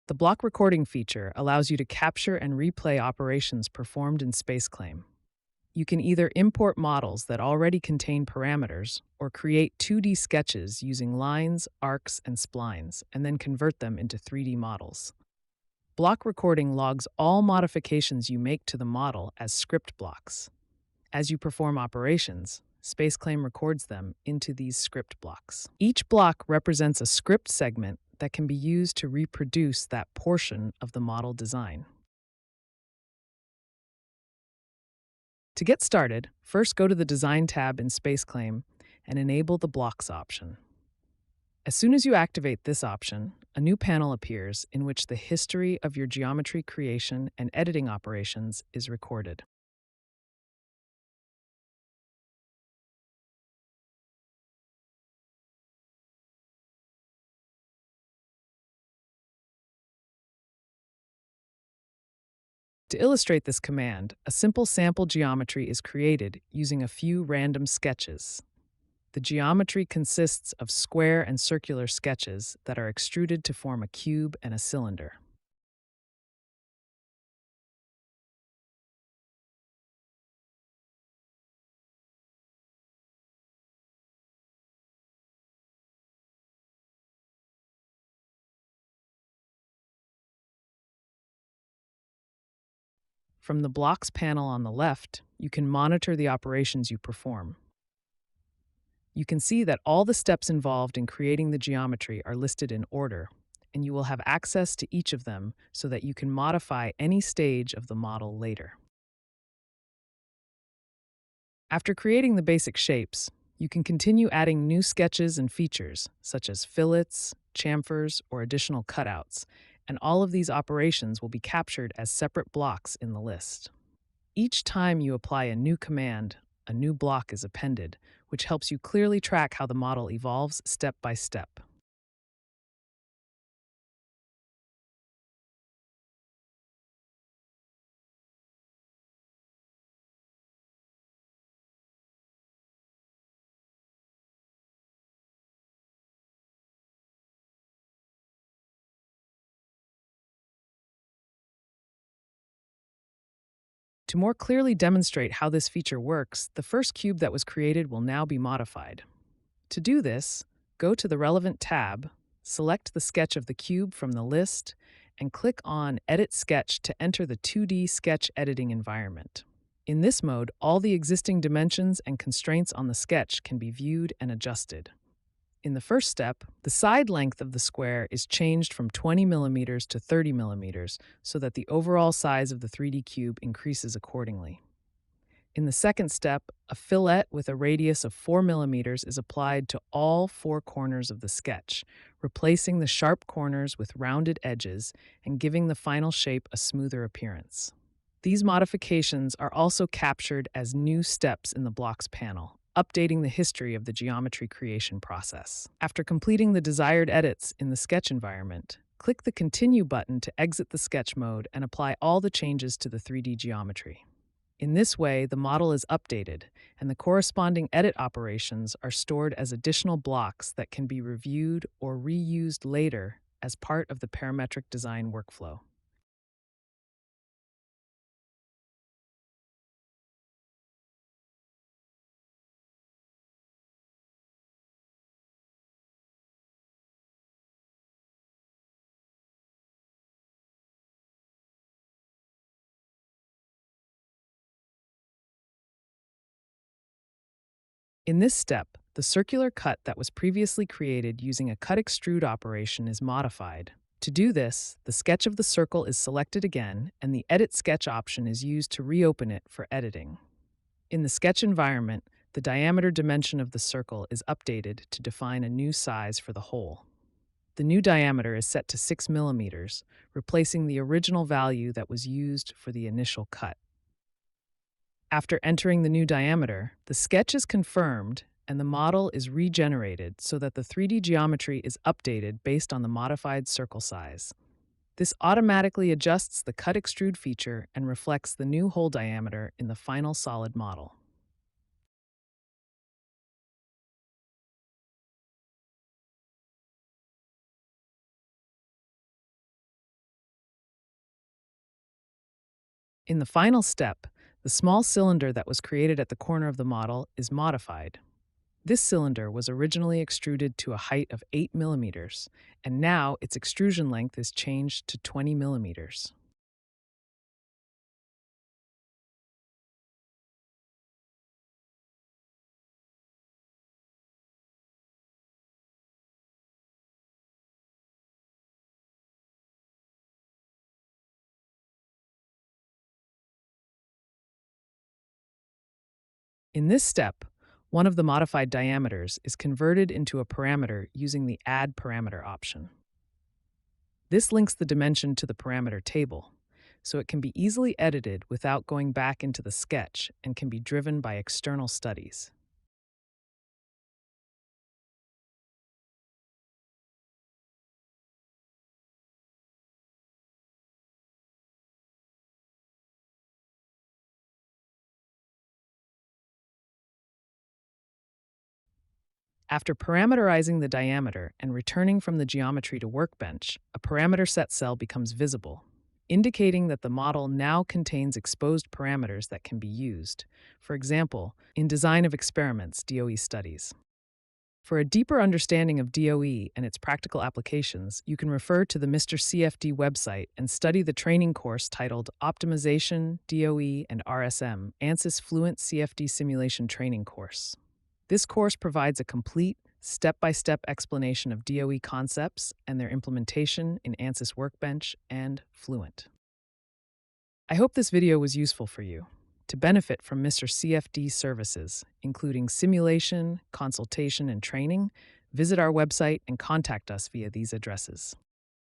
The block recording feature allows you to capture and replay operations performed in SpaceClaim. You can either import models that already contain parameters or create 2D sketches using lines, arcs, and splines, and then convert them into 3D models. Block recording logs all modifications you make to the model as script blocks. As you perform operations, SpaceClaim records them into these script blocks. Each block represents a script segment that can be used to reproduce that portion of the model design. To get started, first go to the Design tab in SpaceClaim and enable the Blocks option. As soon as you activate this option, a new panel appears in which the history of your geometry creation and editing operations is recorded. To illustrate this command, a simple sample geometry is created using a few random sketches. The geometry consists of square and circular sketches that are extruded to form a cube and a cylinder. From the Blocks panel on the left, you can monitor the operations you perform. You can see that all the steps involved in creating the geometry are listed in order, and you will have access to each of them so that you can modify any stage of the model later. After creating the basic shapes, you can continue adding new sketches and features, such as fillets, chamfers, or additional cutouts, and all of these operations will be captured as separate blocks in the list. Each time you apply a new command, a new block is appended, which helps you clearly track how the model evolves step by step. To more clearly demonstrate how this feature works, the first cube that was created will now be modified. To do this, go to the relevant tab, select the sketch of the cube from the list, and click on Edit Sketch to enter the 2D sketch editing environment. In this mode, all the existing dimensions and constraints on the sketch can be viewed and adjusted. In the first step, the side length of the square is changed from 20 millimeters to 30 millimeters so that the overall size of the 3D cube increases accordingly. In the second step, a fillet with a radius of 4 millimeters is applied to all four corners of the sketch, replacing the sharp corners with rounded edges and giving the final shape a smoother appearance. These modifications are also captured as new steps in the Blocks panel, updating the history of the geometry creation process. After completing the desired edits in the sketch environment, click the Continue button to exit the sketch mode and apply all the changes to the 3D geometry. In this way, the model is updated, and the corresponding edit operations are stored as additional blocks that can be reviewed or reused later as part of the parametric design workflow. In this step, the circular cut that was previously created using a cut extrude operation is modified. To do this, the sketch of the circle is selected again, and the Edit Sketch option is used to reopen it for editing. In the sketch environment, the diameter dimension of the circle is updated to define a new size for the hole. The new diameter is set to 6 millimeters, replacing the original value that was used for the initial cut. After entering the new diameter, the sketch is confirmed and the model is regenerated so that the 3D geometry is updated based on the modified circle size. This automatically adjusts the cut extrude feature and reflects the new hole diameter in the final solid model. In the final step, the small cylinder that was created at the corner of the model is modified. This cylinder was originally extruded to a height of 8 millimeters, and now its extrusion length is changed to 20 millimeters. In this step, one of the modified diameters is converted into a parameter using the Add Parameter option. This links the dimension to the parameter table, so it can be easily edited without going back into the sketch and can be driven by external studies. After parameterizing the diameter and returning from the geometry to Workbench, a parameter set cell becomes visible, indicating that the model now contains exposed parameters that can be used, for example, in design of experiments DOE studies. For a deeper understanding of DOE and its practical applications, you can refer to the Mr. CFD website and study the training course titled Optimization, DOE and RSM, ANSYS Fluent CFD Simulation Training Course. This course provides a complete, step-by-step explanation of DOE concepts and their implementation in ANSYS Workbench and Fluent. I hope this video was useful for you. To benefit from Mr. CFD services, including simulation, consultation, and training, visit our website and contact us via these addresses.